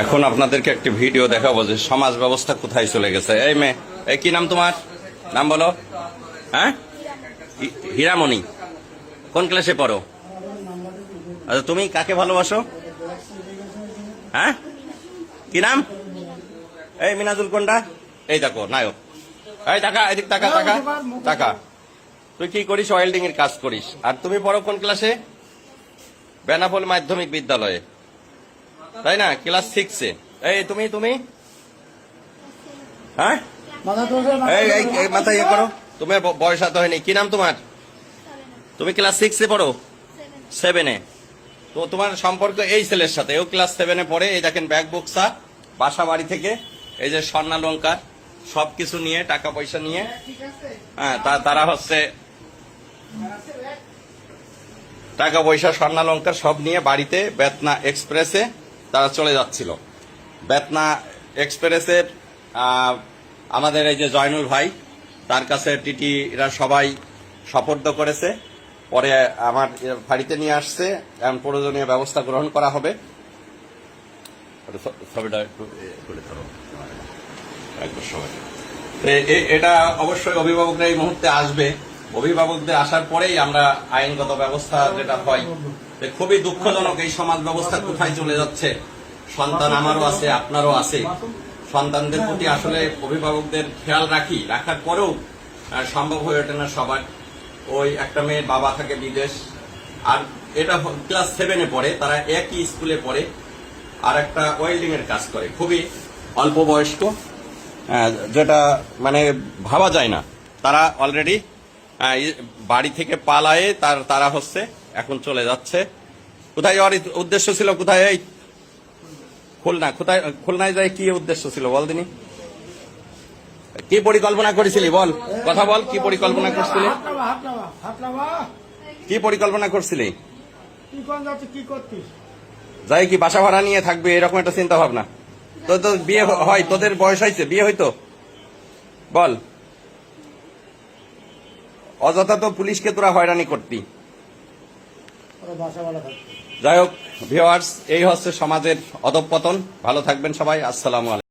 এখন আপনাদেরকে একটি ভিডিও দেখাবো যে সমাজ ব্যবস্থা কোথায় চলে গেছে। এই মেয়ে, এই কি নাম তোমার? নাম বলো। হ্যাঁ, হীরামণি। কোন ক্লাসে পড়ো? আচ্ছা, তুমি কাকে ভালোবাসো? হ্যাঁ, কি নাম? এই মিনাজুল কোনটা? এই দেখো নায়ক। এই টাকা, এদিক টাকা টাকা টাকা। তুই কি করিস? ওয়েল্ডিং এর কাজ করিস। আর তুমি পড়ো কোন ক্লাসে? বেনাপোল মাধ্যমিক বিদ্যালয়ে, তাই না? ক্লাস 6-এ। এই তুমি তুমি হ্যাঁ, এই মাথা ইয়ে করো। তোমার বয়স এত হয়নি। কি নাম তোমার? তুমি ক্লাস 6-এ পড়ো? 7-এ। তো তোমার সম্পর্ক এই ছেলের সাথে, ও ক্লাস 7-এ পড়ে। এই দেখেন ব্যাগ বক্সা, বাসা বাড়ি থেকে এই যে স্বর্ণালঙ্কার সবকিছু নিয়ে, টাকা পয়সা নিয়ে, হ্যাঁ তারা হচ্ছে টাকা পয়সা স্বর্ণালঙ্কার সব নিয়ে বাড়িতে বেতনা এক্সপ্রেসে তারা চলে যাচ্ছিল। বেতনা এক্সপ্রেসের আমাদের এই যে জয়নুল ভাই, তার কাছে টিটিরা সবাই সোপর্দ করেছে। পরে আমার বাড়িতে নিয়ে আসছে, এমন প্রয়োজনীয় ব্যবস্থা গ্রহণ করা হবে। এটা অবশ্যই অভিভাবকরা এই মুহূর্তে আসবে। অভিভাবকদের আসার পরেই আমরা আইনগত ব্যবস্থা যেটা হয়। খুবই দুঃখজনক এই সমাজ ব্যবস্থা কোথায় চলে যাচ্ছে। সন্তান আমারও আছে, আপনারও আছে। সন্তানদের প্রতি আসলে অভিভাবকদের খেয়াল রাখার পরেও সম্ভব হয়ে ওঠে না সবার। ওই একটা মেয়ের বাবা থাকে বিদেশ, আর এটা ক্লাস 7-এ পড়ে, তারা একই স্কুলে পড়ে, আর একটা ওয়েল্ডিং এর কাজ করে, খুবই অল্প বয়স্ক, যেটা মানে ভাবা যায় না। তারা অলরেডি বাড়ি থেকে পালায়ে তারা হচ্ছে এখন চলে যাচ্ছে। কোথায় যাওয়ার উদ্দেশ্য ছিল? কোথায়? এই খুলনা। কোথায় খুলনায় যায়? কি উদ্দেশ্য ছিল বল দিনি? কি পরিকল্পনা করেছিলি বল, কথা বল। কি পরিকল্পনা করছিলি? কি পরিকল্পনা করছিলি? যাই কি বাসা ভাড়া নিয়ে থাকবে এরকম একটা চিন্তা ভাবনা? তো বিয়ে হয়? তোদের বয়স হয়েছে, বিয়ে হইতো? বল। অযথা তো পুলিশকে তোরা হয়রানি করতি। যাই হোক ভিউয়ার্স, এই হচ্ছে সমাজের অধঃপতন। ভালো থাকবেন সবাই। আসসালামু আলাইকুম।